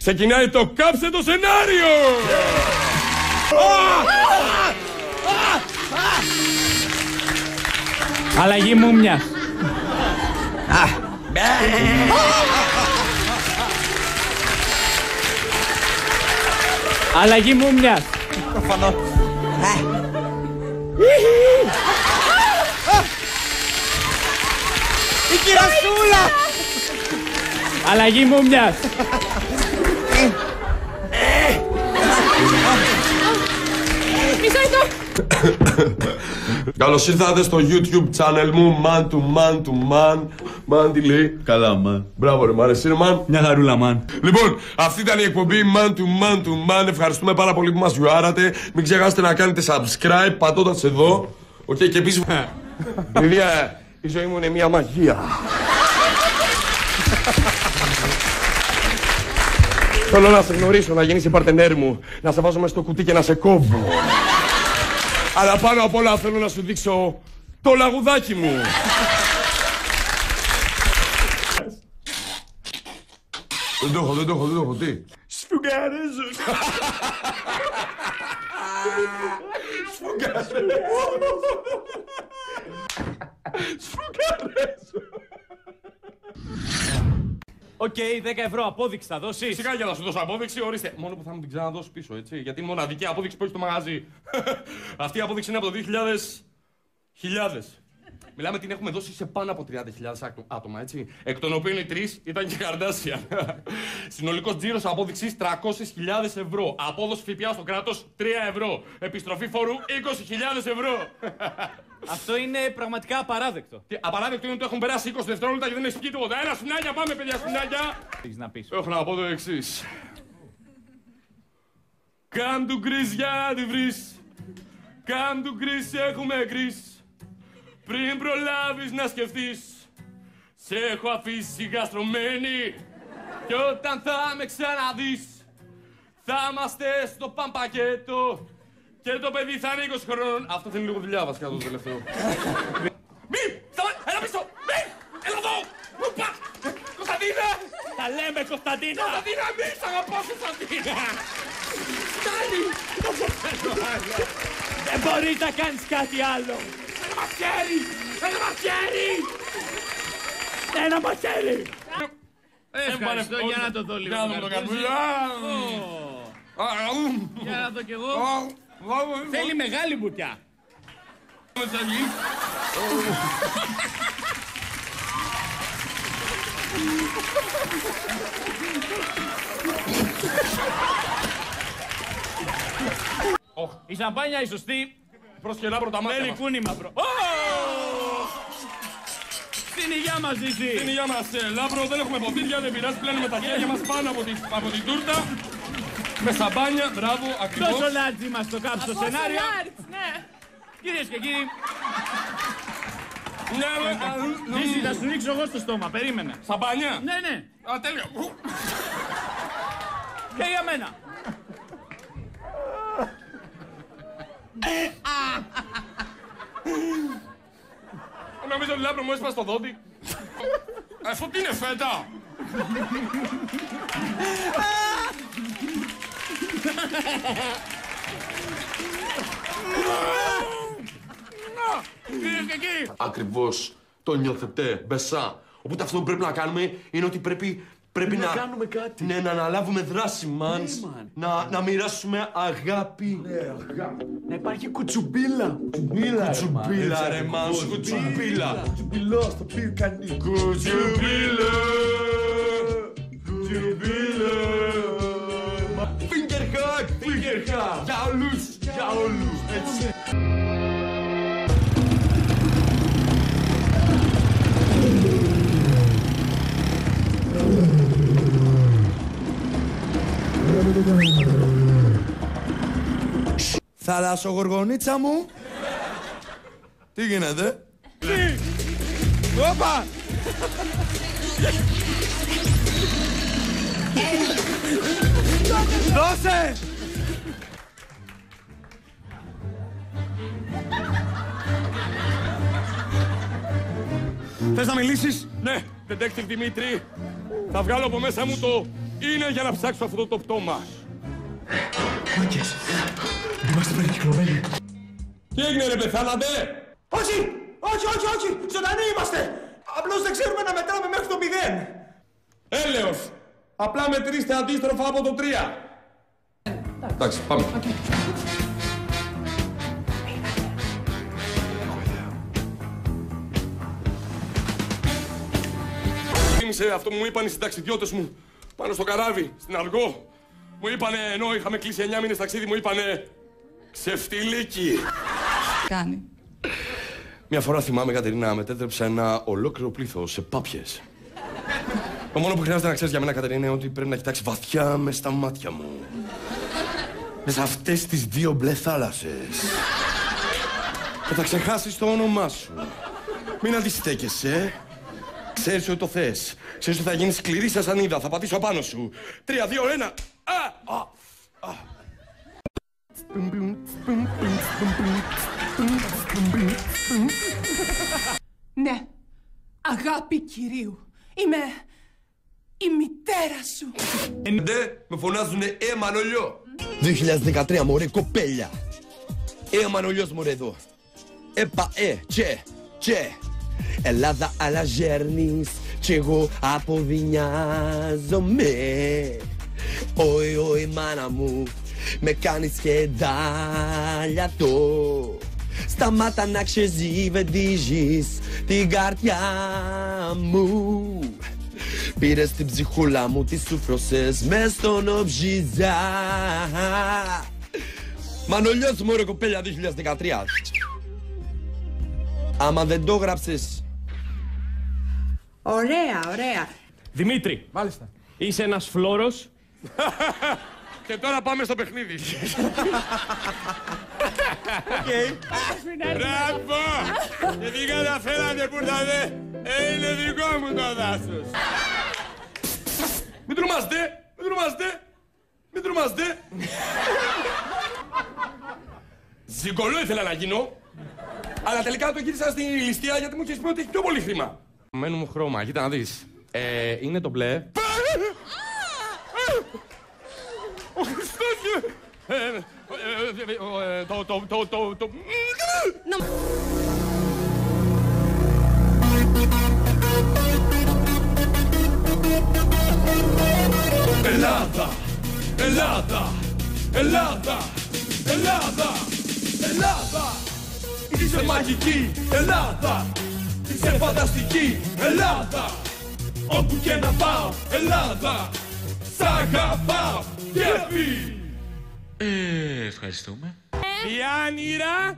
Ξεκινάει το κάψε το σενάριο! Αλλαγή μούμιας. Αλλαγή μούμιας. Προφανώς. Η κυρασούλα! Αλλαγή μούμιας. Μισό λεπτό. Καλώς ήρθατε στο YouTube channel μου, Man to Man to Man. Man τι λέει? Καλά, man. Μπράβο ρε, μ' αρέσει ρε, man. Μια χαρούλα, man. Λοιπόν, αυτή ήταν η εκπομπή Man to Man to Man. Ευχαριστούμε πάρα πολύ που μας βιοάρατε. Μην ξεχάσετε να κάνετε subscribe πατώντας εδώ. Οκ, και επίσης... Παιδιά, η ζωή μου είναι μια μαγεία. Θέλω να σε γνωρίσω, να γίνεις η παρτενέρ μου, να σε βάζω μες στο κουτί και να σε κόβω. Αλλά πάνω απ' όλα θέλω να σου δείξω το λαγουδάκι μου. Δεν το έχω, τι? Σφουγγαρέζω. Σφουγγαρέζω. Οκ, 10 ευρώ απόδειξη θα δώσεις. Φυσικά για να σου δώσω απόδειξη, ορίστε. Μόνο που θα μου την ξαναδώσω πίσω, έτσι. Γιατί είναι μοναδική απόδειξη που έχει στο μαγαζί. Αυτή η απόδειξη είναι από το 2000. Μιλάμε την έχουμε δώσει σε πάνω από 30.000 άτομα, έτσι. Εκ των οποίων οι 3 ήταν και Καρντάσιαν. Συνολικός τζίρος απόδειξης 300.000 ευρώ. Απόδοση ΦΠΑ στο κράτος 3 ευρώ. Επιστροφή φόρου 20.000 ευρώ. Αυτό είναι πραγματικά απαράδεκτο. Απαράδεκτο είναι ότι έχουν περάσει 20 δευτερόλεπτα και δεν έχει πει τίποτα. Έλα, σφινάκια, πάμε παιδιά, σφινάκια. Έχεις να πεις. Έχω να πω το εξής. Κάν του γκρις για τη βρεις. Κάν του γκρις έχουμε γκρις. Πριν προλάβεις να σκεφτείς, σε έχω αφήσει γαστρωμένη. Κι όταν θα με ξαναδείς, θα είμαστε στο παμπακέτο. Και το παιδί θα είναι 20 χρόνων. Αυτό θέλει λίγο δουλειά βασικά το τελευταίο. Μη! Έλα πίσω! Μη! Έλα εδώ! Ουπα! Κωνσταντίνα! Τα λέμε, Κωνσταντίνα! Κωνσταντίνα, μη! Σ' αγαπώ, Κωνσταντίνα! Στάλη! Δεν μπορείς να κάνεις κάτι άλλο! Ένα μαχαίρι! Ένα μαχαίρι! Ένα μαχαίρι! Ευχαριστώ, για να το δω λίγο. Για να το καρπούζι. Για να δω κι εγώ. Θέλει μεγάλη μπουτιά. Η σαμπάνια η σωστή. Προσκελά πρώτα μάτια Μένει μας. κούνημα, μπρο. Στην υγειά μας, Ζήση. Στην υγειά μας, Λάμπρο, δεν έχουμε ποτήρια, δεν πειράζει, πλένουμε τα χέρια μας πάνω από την τούρτα. Με σαμπάνια, μπράβο, ακριβώς. Τόσο λάτζι μας το κάψει το σενάριο. Ναι. Κυρίες και κύριοι, Ναι, Ζήση, θα σου ρίξω εγώ στο στόμα, περίμενε. σαμπάνια. Ναι, ναι, Α, τέλεια. και για μένα. Νομίζω ότι Λάμπρο μου έσπασε το δόντι. Αυτό τι είναι φέτα. Κυρίες και κύριοι. Ακριβώς, το νιώθετε, μπεσά. Οπότε αυτό που πρέπει να κάνουμε είναι ότι πρέπει να κάνουμε κάτι. Ναι, να αναλάβουμε δράση, μανς. Να μοιράσουμε αγάπη. Να υπάρχει κουτσουμπίλα. Κουτσουμπίλα, ρε μανς, κουτσουμπίλα. Κουτσουμπιλό στο οποίο κάνει. Κουτσουμπίλα. Κουτσουμπίλα. Finger hug, finger hug. Για όλους, για όλους. Έτσι. Θαλασσογοργονίτσα μου. Τι γίνεται? Όπα! Δώσε! Θες να μιλήσεις? Ναι, Detective Δημήτρη. Θα βγάλω από μέσα μου είναι για να ψάξω αυτό το πτώμα. Μάγκες, είμαστε περικυκλωμένοι. Τι έγινε ρε, πεθάνατε? Όχι, όχι, όχι, όχι, ζωντανοί είμαστε. Απλώς δεν ξέρουμε να μετράμε μέχρι το 0. Έλεος, απλά μετρήστε αντίστροφα από το 3. Εντάξει, πάμε. Θύμισε αυτό που μου είπαν οι συνταξιδιώτες μου πάνω στο καράβι, στην Αργό. Μου είπανε, ενώ είχαμε κλείσει 9 μήνες ταξίδι, μου είπανε ξεφτιλίκι. Κάνει. Μια φορά θυμάμαι, Κατερίνα, μετέτρεψα ένα ολόκληρο πλήθος σε πάπιες. Το μόνο που χρειάζεται να ξέρεις για μένα, Κατερίνα, είναι ότι πρέπει να κοιτάξει βαθιά μες στα μάτια μου. Μες αυτές τις δύο μπλε θάλασσες. Και θα ξεχάσεις το όνομά σου. Μην αντιστέκεσαι. Ξέρεις ότι το θες. Ξέρεις ότι θα γίνεις σκληρή σαν σανίδα. Θα πατήσω απάνω σου. 3, 2, 1. Ναι. Αγάπη κυρίου. Είμαι η μητέρα σου. Ναι, με φωνάζουνε Μανολιό. 2013, μωρέ κοπέλια. Μανολιός μωρέ εδώ. Επα, τσε. Ελλάδα αλλαγέρνεις κι εγώ αποδυνιάζομαι. Όι, μάνα μου, με κάνεις σχεδάλιατο. Σταμάτα να ξεζιβεντίζεις την καρδιά μου. Πήρες την ψυχούλα μου, τη σούφρωσες μες στον ομπζιζά. Μανολιός μωρέ κοπέλια 2013. Άμα δεν το γράψεις. Ωραία. Δημήτρη. Μάλιστα. Είσαι ένας φλόρος. Και τώρα πάμε στο παιχνίδι. Μπράβο! Και τι καταφέρατε που ήρθατε. Είναι δικό μου το δάσος. Μην τρομάστε. Ζυγκολό ήθελα να γίνω. Αλλά τελικά το γύρισα στην ληστεία γιατί μου είχες πει ότι έχει πιο πολύ χρήμα. Μένου μου χρώμα, κοίτα να δεις. Είναι το μπλε. Ο Χριστός! Ελλάδα! Ελλάδα! Ελλάδα! Ελλάδα! Ελλάδα! Είσαι μαγική! Ελλάδα! Είσαι φανταστική! Ελλάδα! Όπου και να πάω! Ελλάδα! Σ' αγαπάω! Κέφι! Ευχαριστούμε. Διάνυρα!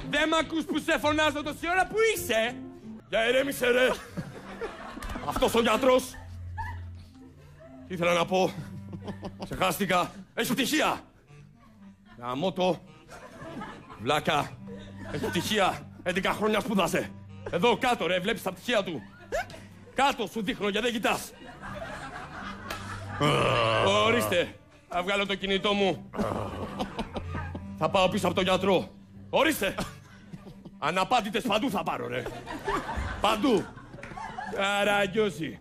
Δεν μ' ακούς που σε φωνάζω τόση ώρα, που είσαι? Για ηρέμησε ρε! Αυτός ο γιατρός! Τι ήθελα να πω? Ξεχάστηκα! Έχει πτυχία! Γαμώτο! Βλάκα! Έχει πτυχία! 11 χρόνια σπούδασε! Εδώ κάτω ρε, βλέπεις τα πτυχία του! Κάτω σου δείχνω γιατί δεν κοιτάς! Ορίστε! Θα βγάλω το κινητό μου. Θα πάω πίσω από τον γιατρό. Ορίστε! Αναπάντητες παντού θα πάρω ρε. Παντού! Καραγκιόζη.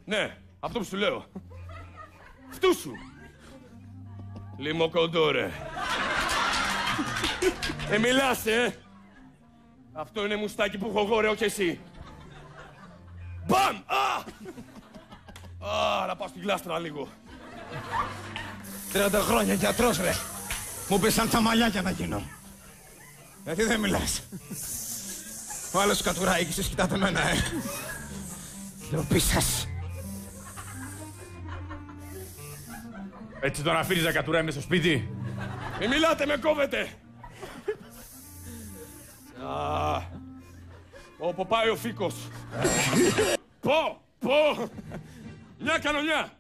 Ναι, αυτό που σου λέω. Φτού σου. Λιμοκοντό ρε. Μιλάς Αυτό είναι μουστάκι που έχω εγώ ρε, όχι εσύ. Μπαμ! Να πάω στην γλάστρα λίγο. 30 χρόνια γιατρός ρε. Μου πέσαν τα μαλλιά για να γίνω. Γιατί δεν μιλάς? Ο άλλος κατουράει και σας κοιτάτε εμένα Ντροπή σας. Έτσι τον αφήνεις να κατουράει μες στο σπίτι? Μη μιλάτε, με κόβετε. Όπου πάει ο φίκος. Πω. Μια κανονιά.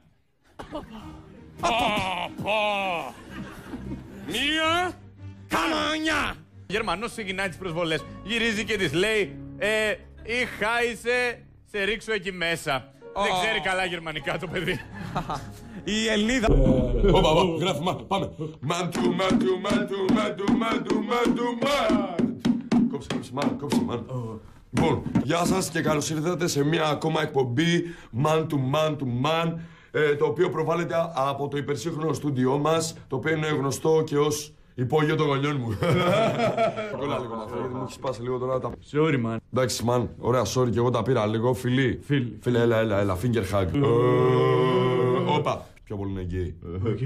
Μία κανονιά. Ο Γερμανός ξεκινάει τις προσβολές. Γυρίζει και της λέει ή χάισε, σε ρίξω εκεί μέσα. Δεν ξέρει καλά γερμανικά το παιδί. Η Ελληνίδα. Γράφουμε, πάμε. Μαντου. Κόψε, μαν. Λοιπόν, γεια σας και καλώς ήρθατε σε μια ακόμα εκπομπή Man to Man to Man, το οποίο προβάλλεται από το υπερσύγχρονο στούντιό μας, το οποίο είναι γνωστό και ως υπόγειο των γονιών μου. Κολλά λίγο με αυτό, γιατί μου έχει σπάσει λίγο τώρα τα... Sorry, man. Εντάξει, man, ωραία, sorry, και εγώ τα πήρα λίγο. Φιλί. Φίλε, έλα, finger hug. Όπα, πιο πολύ είναι γκέι.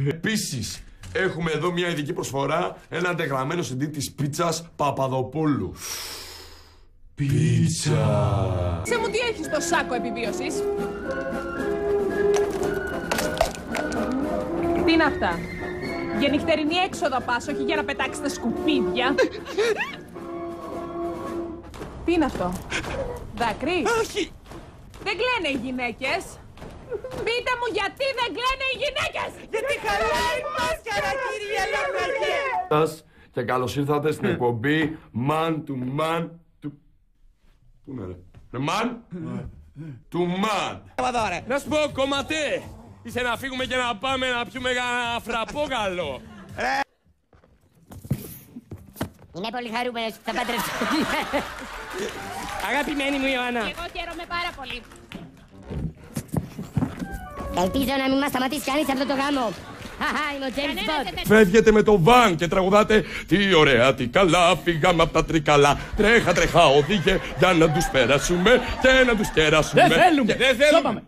Επίσης, έχουμε εδώ μια ειδική προσφορά, ένα αντεγραμμένο CD της πίτσας Παπαδοπούλου. Πίτσα. Σε μου τι έχεις στο σάκο επιβίωσης? Τι είναι αυτά? Για νυχτερινή έξοδο πας, όχι για να πετάξεις τα σκουπίδια. Τι είναι αυτό? Δάκρυ? Όχι! Δεν κλαίνε οι γυναίκες. Πείτε μου γιατί δεν κλαίνε οι γυναίκες! Γιατί χαλάει η μάσκαρα, κύριε Λαμαγέ! Σας και καλώς ήρθατε στην εκπομπή Man to Man to... Πού είναι ρε? Man to Man. Να σου πω, κομματέ! Είσαι να φύγουμε και να πάμε να πιούμε ένα φραπόγαλο. Είμαι πολύ χαρούμενος που θα παντρευτώ. Αγαπημένη μου Ιωάννα. Εγώ χαίρομαι πάρα πολύ. Ελπίζω να μην μας σταματήσει κανείς αυτό το γάμο. Χαχα, είμαι ο James Bond. Φεύγετε με το βαν και τραγουδάτε τι ωραία, τι καλά, φύγαμε απ' τα τρικαλά. Τρέχα, οδήγε για να τους περάσουμε και να τους κεράσουμε. Δεν θέλουμε.